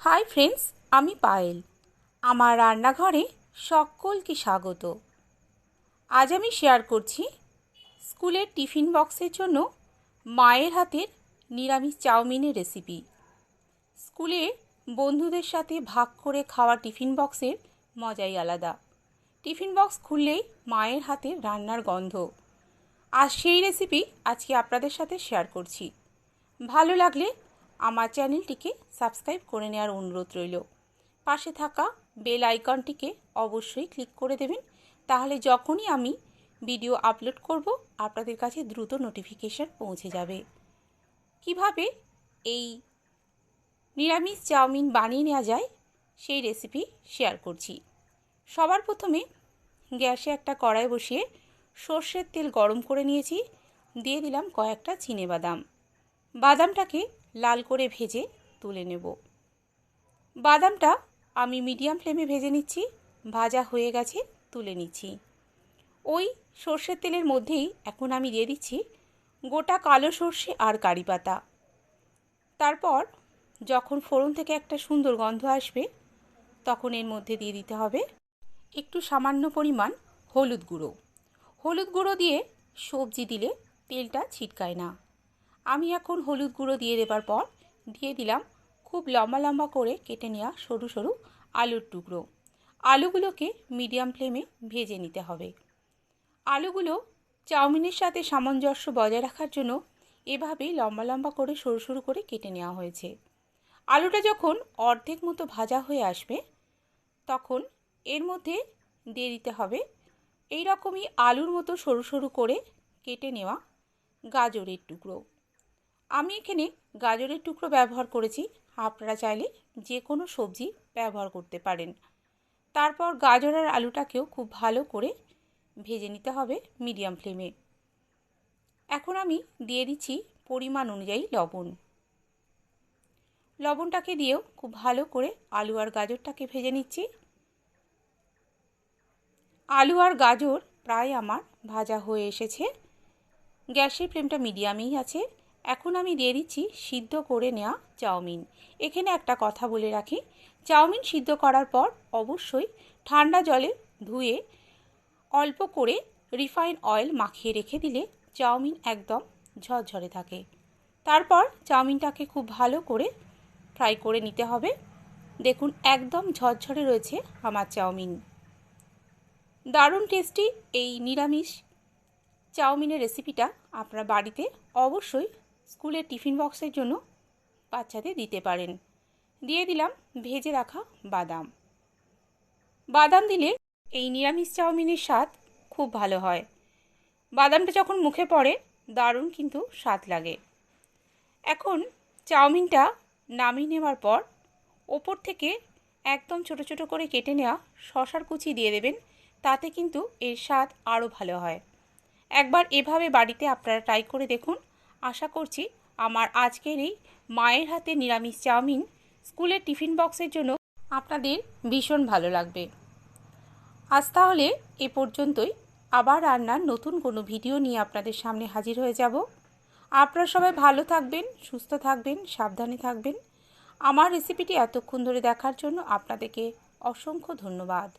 Hi friends, আমি পায়েল। আমার রান্নাঘরে সকলকে স্বাগত। আজ আমি শেয়ার করছি স্কুলের টিফিন বক্সের জন্য মায়ের হাতের নিরামিষ চাউমিনের রেসিপি। স্কুলে বন্ধুদের সাথে ভাগ করে খাওয়া টিফিন বক্সের মজাই আলাদা। টিফিন বক্স খুললেই মায়ের হাতের রান্নার গন্ধ। আর সেই রেসিপি আজকে আপনাদের সাথে শেয়ার করছি। ভালো লাগলে আমার চ্যানেলটিকে সাবস্ক্রাইব করে নেওয়ার অনুরোধ রইল। পাশে থাকা বেল আইকনটিকে অবশ্যই ক্লিক করে দেবেন, তাহলে যখনই আমি ভিডিও আপলোড করব আপনাদের কাছে দ্রুত নোটিফিকেশান পৌঁছে যাবে। কিভাবে এই নিরামিষ চাউমিন বানিয়ে নেওয়া যায় সেই রেসিপি শেয়ার করছি। সবার প্রথমে গ্যাসে একটা কড়াই বসিয়ে সর্ষের তেল গরম করে নিয়েছি। দিয়ে দিলাম কয়েকটা চিনেবাদাম। বাদামটাকে লাল করে ভেজে তুলে নেব। বাদামটা আমি মিডিয়াম ফ্লেমে ভেজে নিচ্ছি। ভাজা হয়ে গেছে, তুলে নিচ্ছি। ওই সর্ষের তেলের মধ্যেই এখন আমি দিয়ে দিচ্ছি গোটা কালো সর্ষে আর কারি পাতা। তারপর যখন ফোড়ন থেকে একটা সুন্দর গন্ধ আসবে তখন এর মধ্যে দিয়ে দিতে হবে একটু সামান্য পরিমাণ হলুদ গুঁড়ো। হলুদ গুঁড়ো দিয়ে সবজি দিলে তেলটা ছিটকায় না। আমি এখন হলুদ গুঁড়ো দিয়ে দেবার পর দিয়ে দিলাম খুব লম্বা লম্বা করে কেটে নেওয়া সরু সরু আলুর টুকরো। আলুগুলোকে মিডিয়াম ফ্লেমে ভেজে নিতে হবে। আলুগুলো চাউমিনের সাথে সামঞ্জস্য বজায় রাখার জন্য এভাবেই লম্বা লম্বা করে সরু সরু করে কেটে নেওয়া হয়েছে। আলুটা যখন অর্ধেক মতো ভাজা হয়ে আসবে তখন এর মধ্যে দিয়ে দিতে হবে এই রকমই আলুর মতো সরু সরু করে কেটে নেওয়া গাজরের টুকরো। আমি এখানে গাজরের টুকরো ব্যবহার করেছি, আপনারা চাইলে যে কোনো সবজি ব্যবহার করতে পারেন। তারপর গাজর আর আলুটাকেও খুব ভালো করে ভেজে নিতে হবে মিডিয়াম ফ্লেমে। এখন আমি দিয়ে দিচ্ছি পরিমাণ অনুযায়ী লবণ। লবণটাকে দিয়েও খুব ভালো করে আলু আর গাজরটাকে ভেজে নিচ্ছি। আলু আর গাজর প্রায় আমার ভাজা হয়ে এসেছে। গ্যাসের ফ্লেমটা মিডিয়ামেই আছে। এখন আমি দিয়ে দিচ্ছি সিদ্ধ করে নেওয়া চাউমিন। এখানে একটা কথা বলে রাখি, চাউমিন সিদ্ধ করার পর অবশ্যই ঠান্ডা জলে ধুয়ে অল্প করে রিফাইন অয়েল মাখিয়ে রেখে দিলে চাউমিন একদম ঝরঝরে থাকে। তারপর চাউমিনটাকে খুব ভালো করে ফ্রাই করে নিতে হবে। দেখুন একদম ঝরঝরে রয়েছে আমার চাউমিন। দারুণ টেস্টি এই নিরামিষ চাউমিনের রেসিপিটা আপনারা বাড়িতে অবশ্যই স্কুলের টিফিন বক্সের জন্য বাচ্চাদের দিতে পারেন। দিয়ে দিলাম ভেজে রাখা বাদাম। বাদাম দিলে এই নিরামিষ চাউমিনের স্বাদ খুব ভালো হয়। বাদামটা যখন মুখে পড়ে দারুণ কিন্তু স্বাদ লাগে। এখন চাউমিনটা নামিয়ে নেওয়ার পর ওপর থেকে একদম ছোট ছোট করে কেটে নেওয়া শসার কুচি দিয়ে দেবেন, তাতে কিন্তু এর স্বাদ আরও ভালো হয়। একবার এভাবে বাড়িতে আপনারা ট্রাই করে দেখুন। আশা করছি আমার আজকের এই মায়ের হাতে নিরামিষ চাউমিন স্কুলের টিফিন বক্সের জন্য আপনাদের ভীষণ ভালো লাগবে। আজ তাহলে এ পর্যন্তই। আবার রান্নার নতুন কোনো ভিডিও নিয়ে আপনাদের সামনে হাজির হয়ে যাব। আপনারা সবাই ভালো থাকবেন, সুস্থ থাকবেন, সাবধানে থাকবেন। আমার রেসিপিটি এতক্ষণ ধরে দেখার জন্য আপনাদেরকে অসংখ্য ধন্যবাদ।